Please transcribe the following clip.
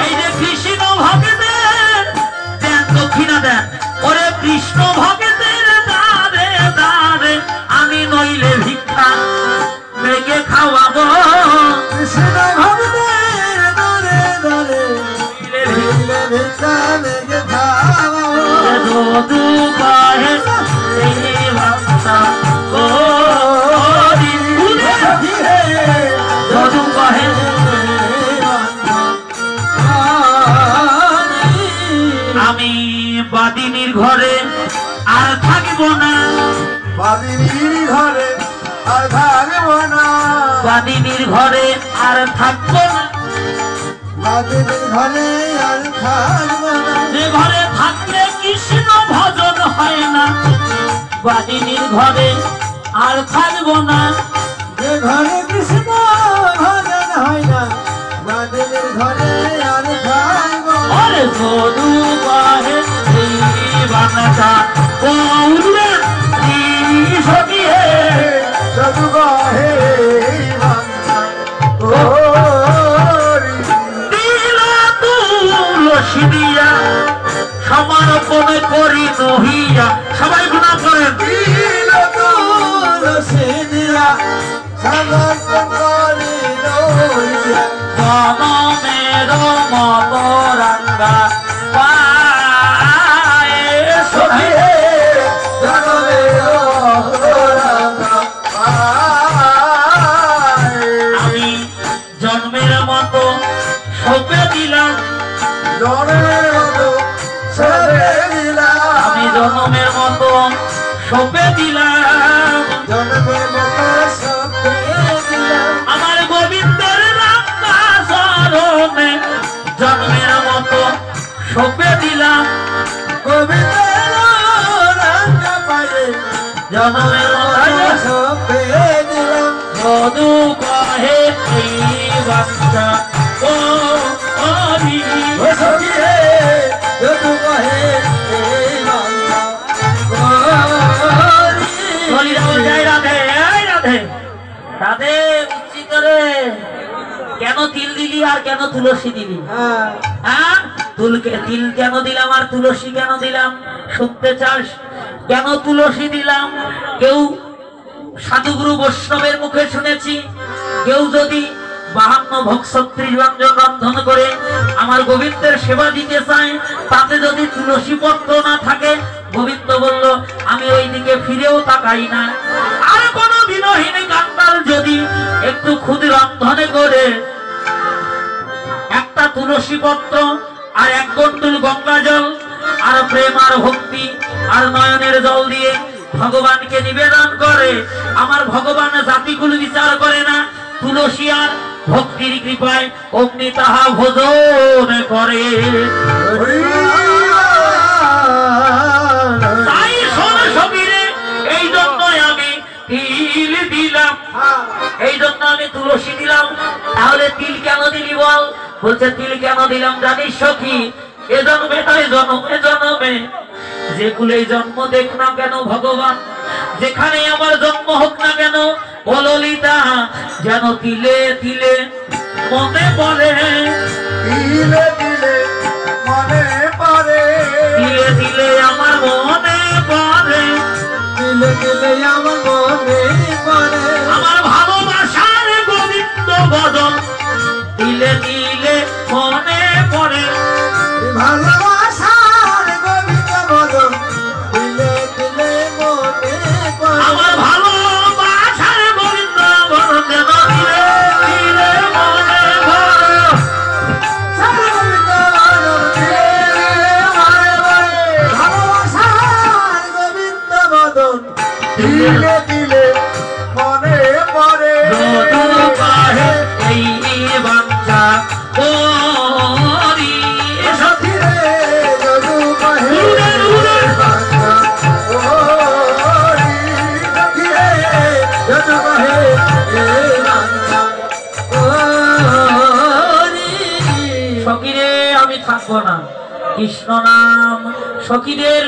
এই যে কৃষ্ণ ভক্তের দেন দক্ষিণা দেন, ওরে কৃষ্ণ ভক্তের দ্বারে দ্বারে আমি নইলে ভিক্ষা মেঘে খাওয়াবো। কৃষ্ণ ভক্তের দ্বারে দ্বারে নইলে ভিক্ষা মেঘে খাওয়াবো। যদু কহে এই ভক্তা যদু কহে আমি বাদিনীর ঘরে আর থাকবো না, বাদিনীর ঘরে আর থাকবো না, বাদিনীর ঘরে আর থাকবো না, বাদিনীর ঘরে আর থাকবো না। যে ঘরে থাকলে কৃষ্ণ ভজন হয় না, বাদিনীর ঘরে আর থাকবো না, যে ঘরে কৃষ্ণ ভজন হয় না, বাদিনীর ঘরে আর থাকবো না। আরে যদু কহে এই বাংলা কৌরে সখী হে যদু কহে এই বাংলা কৌরি। দিলা তুলসী দিয়া সমর্পণ করি নহিয়া, সবাই গুণা করেন। দিল তুলসী দিয়া সমর্পণ করি নহিয়া, জনমের মত রাঙ্গা পায়ে সখী হে আমি জন্মের মতো সঁপে দিলাম, আমি জন্মের মতো সঁপে দিলাম, আমার গোবিন্দের রাঙ্গা চরণে জন্মের মতো সঁপে দিলাম, জন্মের মতো যদু কহে এই বাচ্চা ও হরি হরি রাম জয় রাধে। এই রাধে রাধে উচ্চি করে কেন তিল দিলি আর কেন তুলসী দিলি? হ্যাঁ তিল কেন দিলাম আর তুলসী কেন দিলাম শুনতে চাস? কেন তুলসী দিলাম? কেউ সাধুগুরু বৈষ্ণবের মুখে শুনেছি, কেউ যদি 52 ভোগ 36 ব্যঞ্জন রন্ধন করে আমার গোবিন্দের সেবা দিতে চায়, তাতে যদি তুলসী পত্র না থাকে, গোবিন্দ বলল আমি ওই দিকে ফিরেও তাকাই না। আর কোন বিনহীন কাঙ্গাল যদি একটু ক্ষুদ্র রন্ধনে করে একটা তুলসী পত্র আর 1 গন্ডুল গঙ্গা জল আর প্রেম আর ভক্তি আর নয়নের জল দিয়ে ভগবানকে নিবেদন করে, আমার ভগবান জাতিকুল বিচার করে না, তুলসী আর ভক্তির কৃপায় অগ্নি তাহা ভোজন করে। তাই শোন সবিরে, এই জন্য আমি তিল দিলাম, এই জন্য আমি তুলসী দিলাম। তাহলে তিল কেন দিলি বল? বলছে তিল কেন দিলাম জানিস সখী? এ জন্মে নয় জন্মে জন্মে যে কুলেই জন্ম দেখ না কেন ভগবান, যেখানে আমার জন্ম হোক না কেন ও ললিতা, যেন তিলে তিলে মনে পড়ে, তিলে তিলে মনে পড়ে, তিলে তিলে আমার মনে পড়ে, তিলে তিলে আমার মনে পড়ে, আমার ভালোবাসার গোবিন্দ ভজন তিলে তিলে মনে পড়ে, ভালোবাসার গোবিন্দ ভজন তিলে তিলে মনে পড়ে, আমার ভালোবাসার গোবিন্দ ভজন যেন তিলে তিলে মনে পড়ে, ভালোবাসার গোবিন্দ ভজন তিলে তিলে মনে পড়ে। যদু কহে এই বাঞ্ছা করি সখী রে যদু কহে বাঞ্ছা করি, সখী রে যদু কহে বাঞ্ছা করি। সখীরে আমি থাকবো না, কৃষ্ণ নাম সখীদের